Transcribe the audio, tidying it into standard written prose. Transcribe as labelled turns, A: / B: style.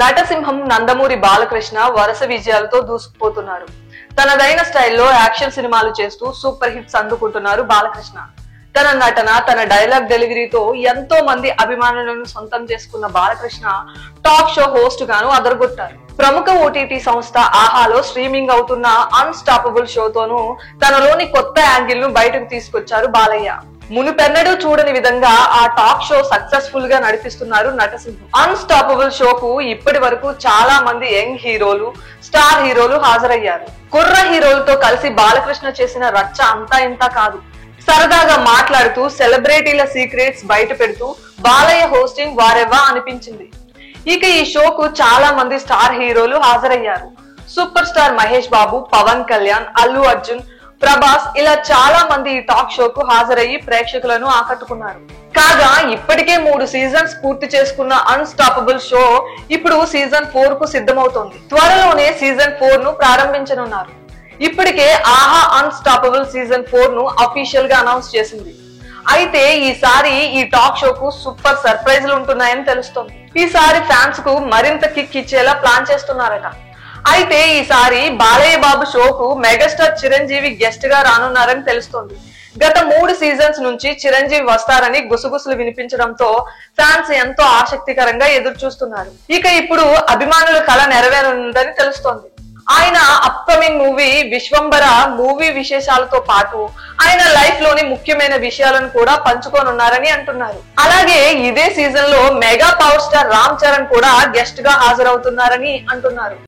A: నటసింహం నందమూరి బాలకృష్ణ వరుస విజయాలతో దూసుకుపోతున్నారు. తనదైన స్టైల్లో యాక్షన్ సినిమాలు చేస్తూ సూపర్ హిట్స్ అందుకుంటున్నారు బాలకృష్ణ. తన నటన, తన డైలాగ్ డెలివరీతో ఎంతో మంది అభిమానులను సొంతం చేసుకున్న బాలకృష్ణ టాక్ షో హోస్ట్ గాను అదరగొట్టారు. ప్రముఖ ఓటీటీ సంస్థ ఆహాలో స్ట్రీమింగ్ అవుతున్న అన్స్టాపబుల్ షోతోనూ తనలోని కొత్త యాంగిల్ ను బయటకు తీసుకొచ్చారు బాలయ్య. మునుపెన్నడూ చూడని విధంగా ఆ టాక్ షో సక్సెస్ఫుల్ గా నడిపిస్తున్నారు నటసింహం. అన్స్టాపబుల్ షోకు ఇప్పటి వరకు చాలా మంది యంగ్ హీరోలు, స్టార్ హీరోలు హాజరయ్యారు. కుర్ర హీరోలతో కలిసి బాలకృష్ణ చేసిన రచ్చ అంతా ఇంతా కాదు. సరదాగా మాట్లాడుతూ సెలబ్రిటీల సీక్రెట్స్ బయట పెడుతూ బాలయ్య హోస్టింగ్ వారెవ్వా అనిపించింది. ఇక ఈ షోకు చాలా మంది స్టార్ హీరోలు హాజరయ్యారు. సూపర్ స్టార్ మహేష్ బాబు, పవన్ కళ్యాణ్, అల్లు అర్జున్, ప్రభాస్ ఇలా చాలా మంది ఈ టాక్ షోకు హాజరయ్యి ప్రేక్షకులను ఆకట్టుకున్నారు. కాగా ఇప్పటికే 3 సీజన్స్ పూర్తి చేసుకున్న అన్స్టాపబుల్ షో ఇప్పుడు సీజన్ 4 కు సిద్ధమవుతోంది. త్వరలోనే సీజన్ 4 ను ప్రారంభించనున్నారు. ఇప్పటికే ఆహా అన్స్టాపబుల్ సీజన్ 4 ను అఫీషియల్ గా అనౌన్స్ చేసింది. అయితే ఈసారి ఈ టాక్ షోకు సూపర్ సర్ప్రైజ్లు ఉంటున్నాయని తెలుస్తోంది. ఈసారి ఫ్యాన్స్ కు మరింత కిక్ ఇచ్చేలా ప్లాన్ చేస్తున్నారట. అయితే ఈసారి బాలయ్య బాబు షోకు మెగాస్టార్ చిరంజీవి గెస్ట్ గా రానున్నారని తెలుస్తోంది. గత 3 సీజన్స్ నుంచి చిరంజీవి వస్తారని గుసగుసలు వినిపించడంతో ఫ్యాన్స్ ఎంతో ఆసక్తికరంగా ఎదురు చూస్తున్నారు. ఇక ఇప్పుడు అభిమానుల కళ నెరవేరనుందని తెలుస్తోంది. ఆయన అప్కమింగ్ మూవీ విశ్వంబర మూవీ విశేషాలతో పాటు ఆయన లైఫ్ లోని ముఖ్యమైన విషయాలను కూడా పంచుకోనున్నారని అంటున్నారు. అలాగే ఇదే సీజన్ లో mega power star Ram Charan కూడా గెస్ట్ గా హాజరవుతున్నారని అంటున్నారు.